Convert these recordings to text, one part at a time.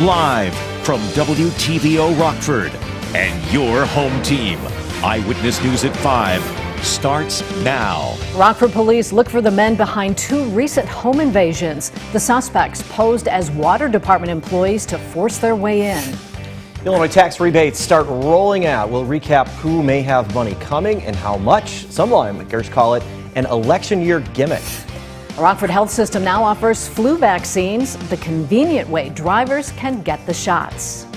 Live from WTVO Rockford and your home team. Eyewitness News at 5 starts now. Rockford police look for the men behind two recent home invasions. The suspects posed as water department employees to force their way in. Illinois tax rebates start rolling out. We'll recap who may have money coming and how much. Some lawmakers call it an election year gimmick. The Rockford Health System now offers flu vaccines, the convenient way drivers can get the shots.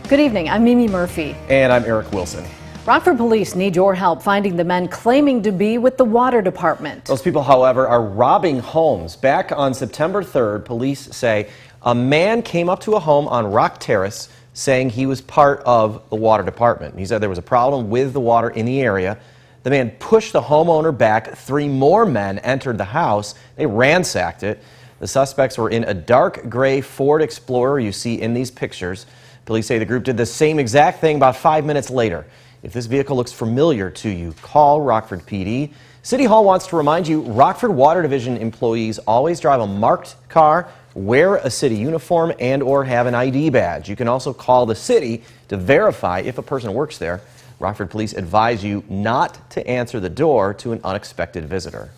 Good evening, I'm Mimi Murphy. And I'm Eric Wilson. Rockford police need your help finding the men claiming to be with the water department. Those people, however, are robbing homes. Back on September 3rd, police say a man came up to a home on Rock Terrace saying he was part of the water department. He said there was a problem with the water in the area. The man pushed the homeowner back. 3 more men entered the house. They ransacked it. The suspects were in a dark gray Ford Explorer you see in these pictures. Police say the group did the same exact thing about 5 minutes later. If this vehicle looks familiar to you, call Rockford PD. City Hall wants to remind you, Rockford Water Division employees always drive a marked car, wear a city uniform, and/or have an ID badge. You can also call the city to verify if a person works there. Rockford police advise you not to answer the door to an unexpected visitor.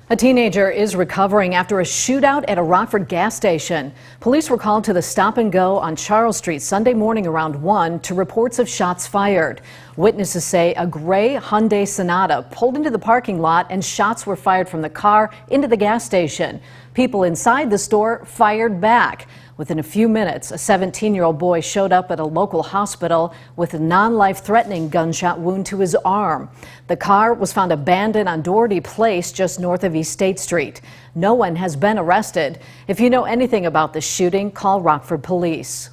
A teenager is recovering after a shootout at a Rockford gas station. Police were called to the stop and go on Charles Street Sunday morning around 1 to reports of shots fired. Witnesses say a gray Hyundai Sonata pulled into the parking lot and shots were fired from the car into the gas station. People inside the store fired back. Within a few minutes, a 17-year-old boy showed up at a local hospital with a non-life-threatening gunshot wound to his arm. The car was found abandoned on Doherty Place just north of East State Street. No one has been arrested. If you know anything about the shooting, call Rockford Police.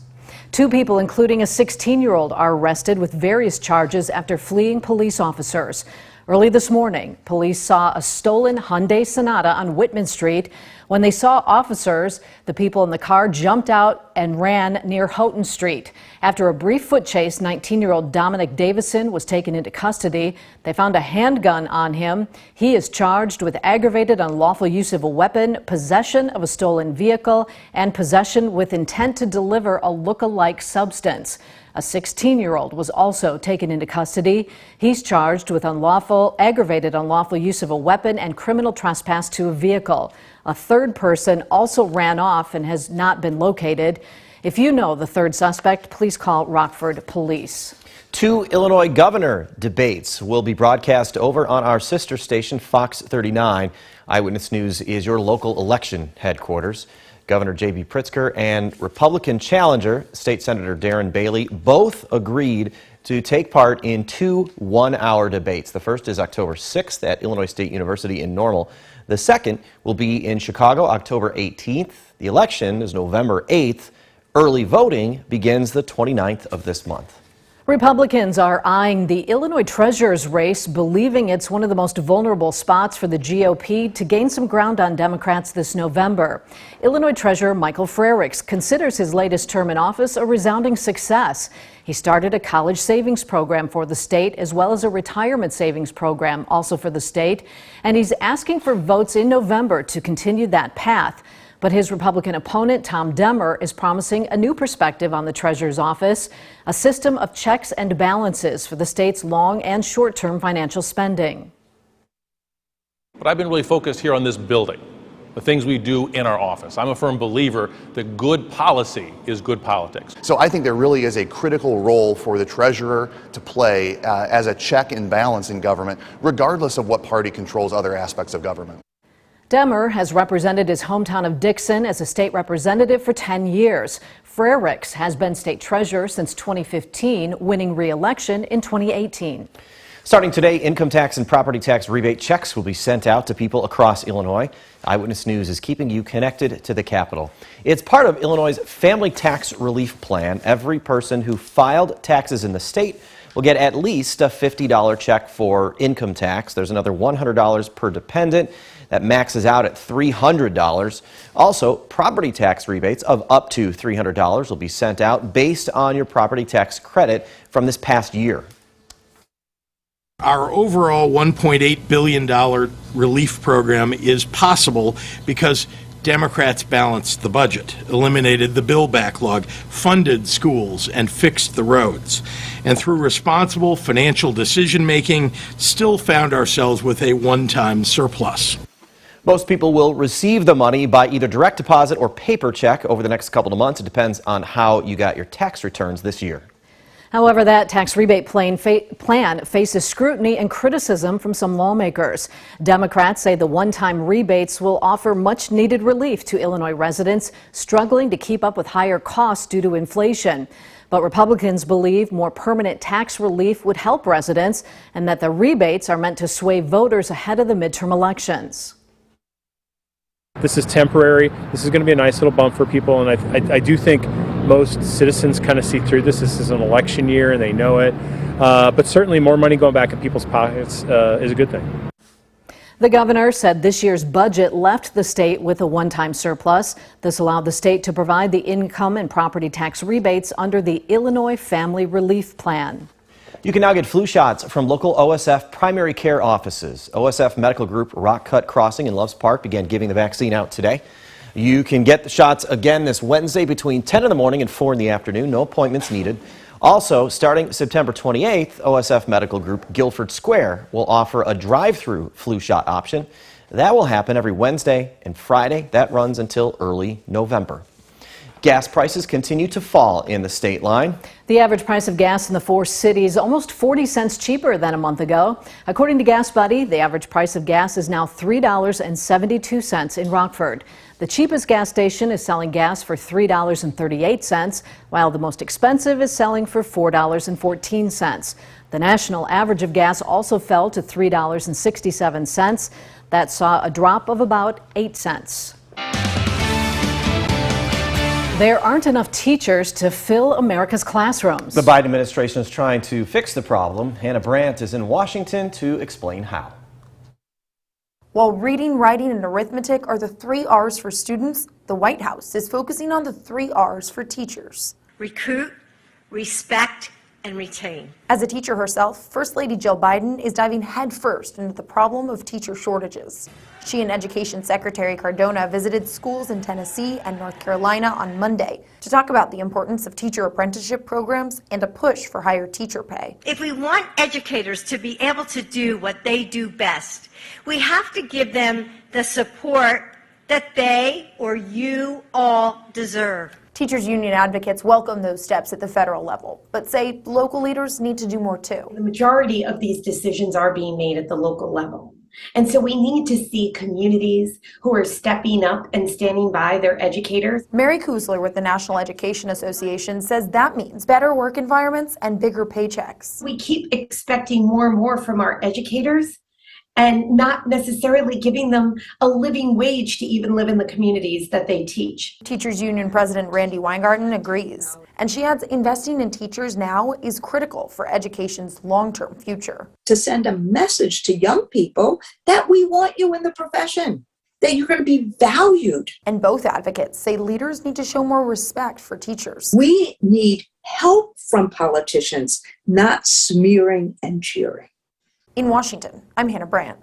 2 people, including a 16-year-old, are arrested with various charges after fleeing police officers. Early this morning, police saw a stolen Hyundai Sonata on Whitman Street. When they saw officers, the people in the car jumped out and ran near Houghton Street. After a brief foot chase, 19-year-old Dominic Davison was taken into custody. They found a handgun on him. He is charged with aggravated unlawful use of a weapon, possession of a stolen vehicle, and possession with intent to deliver a look-alike substance. A 16-year-old was also taken into custody. He's charged with aggravated unlawful use of a weapon and criminal trespass to a vehicle. A third person also ran off and has not been located. If you know the third suspect, please call Rockford Police. 2 Illinois governor debates will be broadcast over on our sister station, Fox 39. Eyewitness News is your local election headquarters. Governor J.B. Pritzker and Republican challenger, State Senator Darren Bailey, both agreed to take part in 2 one-hour debates. The first is October 6th at Illinois State University in Normal. The second will be in Chicago, October 18th. The election is November 8th. Early voting begins the 29th of this month. Republicans are eyeing the Illinois treasurer's race, believing it's one of the most vulnerable spots for the GOP to gain some ground on Democrats this November. Illinois Treasurer Michael Frerichs considers his latest term in office a resounding success. He started a college savings program for the state as well as a retirement savings program also for the state, and he's asking for votes in November to continue that path. But his Republican opponent, Tom Demmer, is promising a new perspective on the treasurer's office, a system of checks and balances for the state's long and short-term financial spending. But I've been really focused here on this building, the things we do in our office. I'm a firm believer that good policy is good politics. So I think there really is a critical role for the treasurer to play as a check and balance in government, regardless of what party controls other aspects of government. Demmer has represented his hometown of Dixon as a state representative for 10 years. Frerichs has been state treasurer since 2015, winning re-election in 2018. Starting today, income tax and property tax rebate checks will be sent out to people across Illinois. Eyewitness News is keeping you connected to the Capitol. It's part of Illinois' Family Tax Relief Plan. Every person who filed taxes in the state will get at least a $50 check for income tax. There's another $100 per dependent. That maxes out at $300. Also, property tax rebates of up to $300 will be sent out based on your property tax credit from this past year. Our overall $1.8 billion relief program is possible because Democrats balanced the budget, eliminated the bill backlog, funded schools, and fixed the roads. And through responsible financial decision-making, still found ourselves with a one-time surplus. Most people will receive the money by either direct deposit or paper check over the next couple of months. It depends on how you got your tax returns this year. However, that tax rebate plan faces scrutiny and criticism from some lawmakers. Democrats say the one-time rebates will offer much-needed relief to Illinois residents struggling to keep up with higher costs due to inflation. But Republicans believe more permanent tax relief would help residents and that the rebates are meant to sway voters ahead of the midterm elections. This is temporary. This is going to be a nice little bump for people, and I do think most citizens kind of see through this. This is an election year, and they know it. But certainly more money going back in people's pockets is a good thing. The governor said this year's budget left the state with a one-time surplus. This allowed the state to provide the income and property tax rebates under the Illinois Family Relief Plan. You can now get flu shots from local OSF primary care offices. OSF Medical Group Rockford Crossing in Loves Park began giving the vaccine out today. You can get the shots again this Wednesday between 10 in the morning and 4 in the afternoon. No appointments needed. Also, starting September 28th, OSF Medical Group Guilford Square will offer a drive-through flu shot option. That will happen every Wednesday and Friday. That runs until early November. Gas prices continue to fall in the state line. The average price of gas in the 4 cities almost 40 cents cheaper than a month ago. According to Gas Buddy, the average price of gas is now $3.72 in Rockford. The cheapest gas station is selling gas for $3.38, while the most expensive is selling for $4.14. The national average of gas also fell to $3.67. That saw a drop of about 8 cents. There aren't enough teachers to fill America's classrooms. The Biden administration is trying to fix the problem. Hannah Brandt is in Washington to explain how. While reading, writing, and arithmetic are the 3 R's for students, the White House is focusing on the 3 R's for teachers. Recruit, respect, and retain. As a teacher herself, First Lady Jill Biden is diving headfirst into the problem of teacher shortages. She and Education Secretary Cardona visited schools in Tennessee and North Carolina on Monday to talk about the importance of teacher apprenticeship programs and a push for higher teacher pay. If we want educators to be able to do what they do best, we have to give them the support that they or you all deserve. Teachers union advocates welcome those steps at the federal level, but say local leaders need to do more too. The majority of these decisions are being made at the local level. And so we need to see communities who are stepping up and standing by their educators. Mary Kuzler with the National Education Association says that means better work environments and bigger paychecks. We keep expecting more and more from our educators and not necessarily giving them a living wage to even live in the communities that they teach. Teachers Union President Randy Weingarten agrees, and she adds investing in teachers now is critical for education's long-term future. To send a message to young people that we want you in the profession, that you're going to be valued. And both advocates say leaders need to show more respect for teachers. We need help from politicians, not smearing and cheering. In Washington, I'm Hannah Brandt.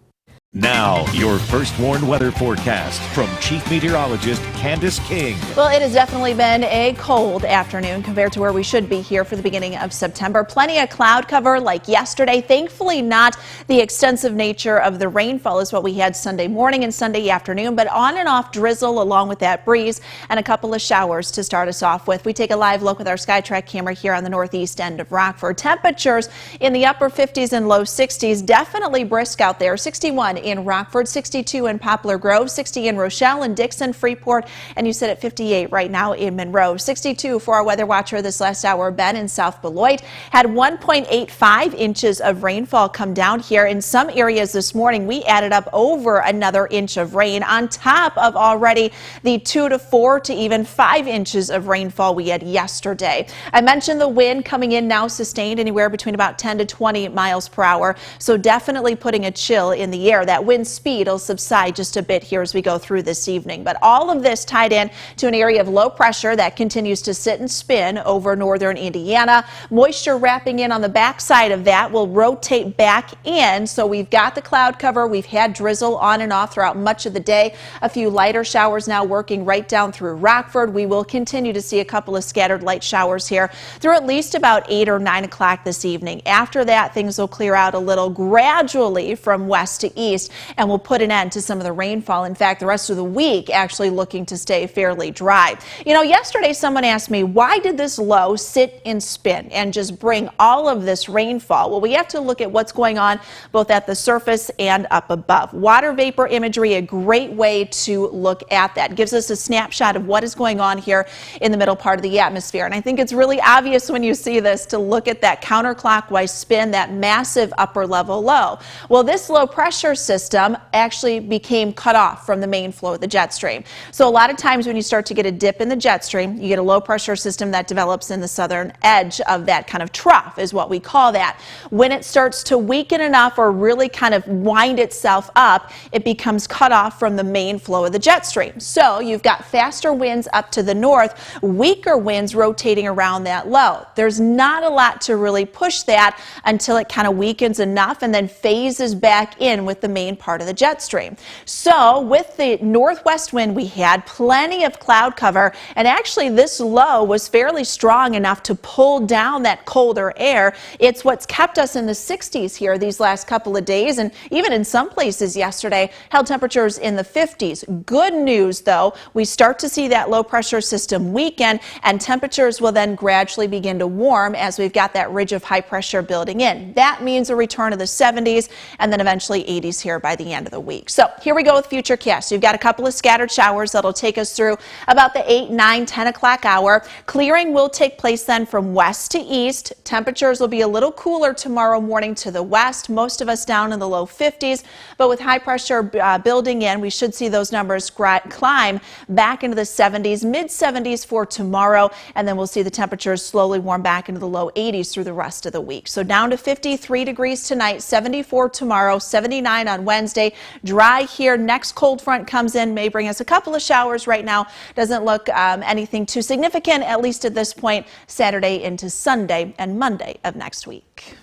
Now, your First Warn weather forecast from Chief Meteorologist Candace King. Well, it has definitely been a cold afternoon compared to where we should be here for the beginning of September. Plenty of cloud cover like yesterday. Thankfully, not the extensive nature of the rainfall is what we had Sunday morning and Sunday afternoon, but on and off drizzle along with that breeze and a couple of showers to start us off with. We take a live look with our SkyTrack camera here on the northeast end of Rockford. Temperatures in the upper 50s and low 60s, definitely brisk out there. 61 in Rockford, 62 in Poplar Grove, 60 in Rochelle and Dixon, Freeport, and you sit at 58 right now in Monroe. 62 for our weather watcher this last hour. Ben in South Beloit had 1.85 inches of rainfall come down here. In some areas this morning, we added up over another inch of rain on top of already the 2 to 4 to even 5 inches of rainfall we had yesterday. I mentioned the wind coming in now sustained anywhere between about 10 to 20 miles per hour, so definitely putting a chill in the air. that wind speed will subside just a bit here as we go through this evening. But all of this tied in to an area of low pressure that continues to sit and spin over northern Indiana. Moisture wrapping in on the backside of that will rotate back in. So we've got the cloud cover. We've had drizzle on and off throughout much of the day. A few lighter showers now working right down through Rockford. We will continue to see a couple of scattered light showers here through at least about 8 or 9 o'clock this evening. After that, things will clear out a little gradually from west to east, and will put an end to some of the rainfall. In fact, the rest of the week actually looking to stay fairly dry. You know, yesterday someone asked me, why did this low sit and spin and just bring all of this rainfall? Well, we have to look at what's going on both at the surface and up above. Water vapor imagery, a great way to look at that. It gives us a snapshot of what is going on here in the middle part of the atmosphere. And I think it's really obvious when you see this to look at that counterclockwise spin, that massive upper level low. Well, this low pressure system actually became cut off from the main flow of the jet stream. So a lot of times when you start to get a dip in the jet stream, you get a low pressure system that develops in the southern edge of that kind of trough is what we call that. When it starts to weaken enough or really kind of wind itself up, it becomes cut off from the main flow of the jet stream. So you've got faster winds up to the north, weaker winds rotating around that low. There's not a lot to really push that until it kind of weakens enough and then phases back in with the main part of the jet stream. So with the northwest wind, we had plenty of cloud cover, and actually this low was fairly strong enough to pull down that colder air. It's what's kept us in the 60s here these last couple of days, and even in some places yesterday held temperatures in the 50s. Good news though, we start to see that low pressure system weaken, and temperatures will then gradually begin to warm as we've got that ridge of high pressure building in. That means a return of the 70s and then eventually 80s here by the end of the week. So here we go with Futurecast. You've got a couple of scattered showers that'll take us through about the 8, 9, 10 o'clock hour. Clearing will take place then from west to east. Temperatures will be a little cooler tomorrow morning to the west. Most of us down in the low 50s, but with high pressure building in, we should see those numbers climb back into the 70s, mid 70s for tomorrow, and then we'll see the temperatures slowly warm back into the low 80s through the rest of the week. So down to 53 degrees tonight, 74 tomorrow, 79 on Wednesday. Dry here. Next cold front comes in, may bring us a couple of showers. Right now doesn't look anything too significant, at least at this point, Saturday into Sunday and Monday of next week.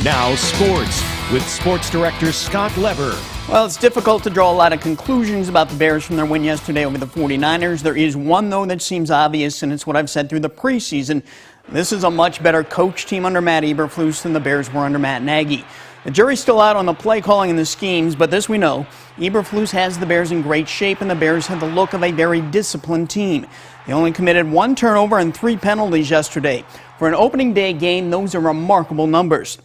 Now sports with sports director Scott Lever. Well, it's difficult to draw a lot of conclusions about the Bears from their win yesterday over the 49ers. There is one, though, that seems obvious, and it's what I've said through the preseason. This is a much better coach team under Matt Eberflus than the Bears were under Matt Nagy. The jury's still out on the play calling and the schemes, but this we know. Eberflus has the Bears in great shape, and the Bears have the look of a very disciplined team. They only committed 1 turnover and 3 penalties yesterday. For an opening day game, those are remarkable numbers.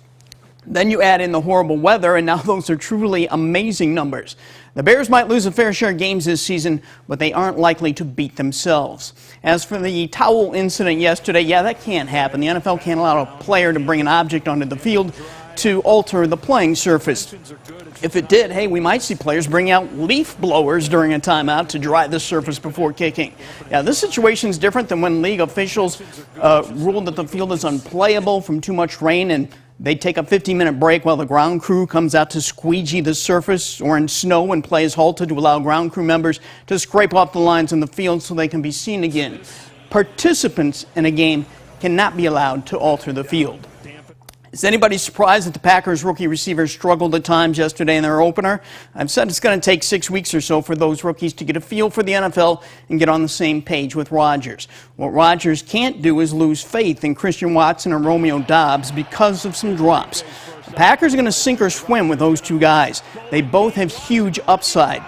Then you add in the horrible weather, and now those are truly amazing numbers. The Bears might lose a fair share of games this season, but they aren't likely to beat themselves. As for the towel incident yesterday, yeah, that can't happen. The NFL can't allow a player to bring an object onto the field to alter the playing surface. If it did, hey, we might see players bring out leaf blowers during a timeout to dry the surface before kicking. Yeah, this situation is different than when league officials ruled that the field is unplayable from too much rain, and they take a 15-minute break while the ground crew comes out to squeegee the surface, or in snow when play is halted to allow ground crew members to scrape off the lines in the field so they can be seen again. Participants in a game cannot be allowed to alter the field. Is anybody surprised that the Packers rookie receivers struggled at times yesterday in their opener? I've said it's going to take 6 weeks or so for those rookies to get a feel for the NFL and get on the same page with Rodgers. What Rodgers can't do is lose faith in Christian Watson or Romeo Doubs because of some drops. The Packers are going to sink or swim with those two guys. They both have huge upside.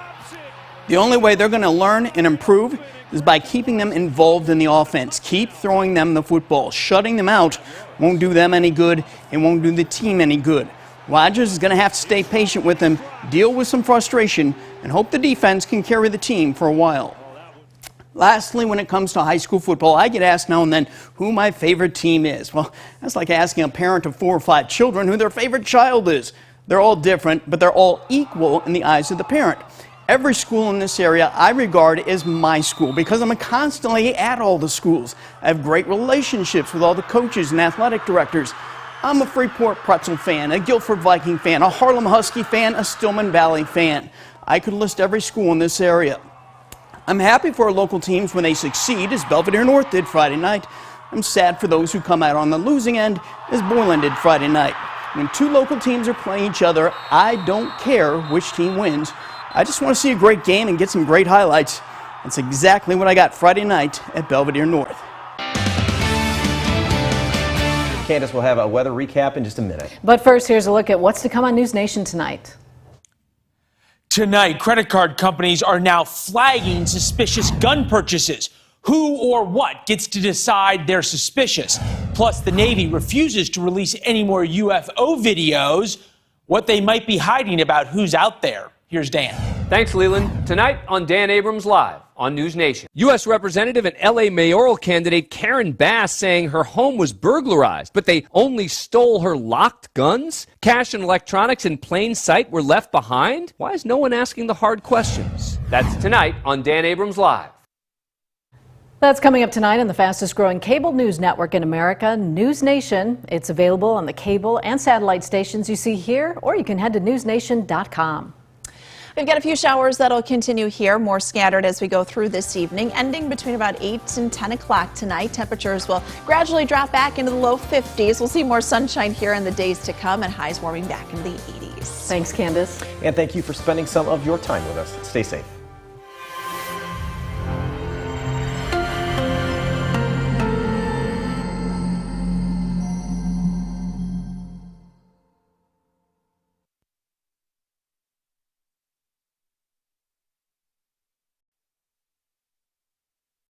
The only way they're going to learn and improve is by keeping them involved in the offense. Keep throwing them the football. Shutting them out won't do them any good. It won't do the team any good. Rodgers is going to have to stay patient with them, deal with some frustration, and hope the defense can carry the team for a while. Lastly, when it comes to high school football, I get asked now and then who my favorite team is. Well, that's like asking a parent of 4 or 5 children who their favorite child is. They're all different, but they're all equal in the eyes of the parent. Every school in this area I regard as my school because I'm constantly at all the schools. I have great relationships with all the coaches and athletic directors. I'm a Freeport Pretzel fan, a Guilford Viking fan, a Harlem Husky fan, a Stillman Valley fan. I could list every school in this area. I'm happy for our local teams when they succeed, as Belvedere North did Friday night. I'm sad for those who come out on the losing end, as Borland did Friday night. When two local teams are playing each other, I don't care which team wins. I just want to see a great game and get some great highlights. That's exactly what I got Friday night at Belvedere North. Candace will have a weather recap in just a minute. But first, here's a look at what's to come on News Nation tonight. Tonight, credit card companies are now flagging suspicious gun purchases. Who or what gets to decide they're suspicious? Plus, the Navy refuses to release any more UFO videos. What they might be hiding about who's out there. Here's Dan. Thanks, Leland. Tonight on Dan Abrams Live on News Nation. U.S. Representative and L.A. mayoral candidate Karen Bass saying her home was burglarized, but they only stole her locked guns? Cash and electronics in plain sight were left behind? Why is no one asking the hard questions? That's tonight on Dan Abrams Live. That's coming up tonight on the fastest growing cable news network in America, News Nation. It's available on the cable and satellite stations you see here, or you can head to newsnation.com. We've got a few showers that'll continue here, more scattered as we go through this evening, ending between about 8 and 10 o'clock tonight. Temperatures will gradually drop back into the low 50s. We'll see more sunshine here in the days to come and highs warming back into the 80s. Thanks, Candace. And thank you for spending some of your time with us. Stay safe.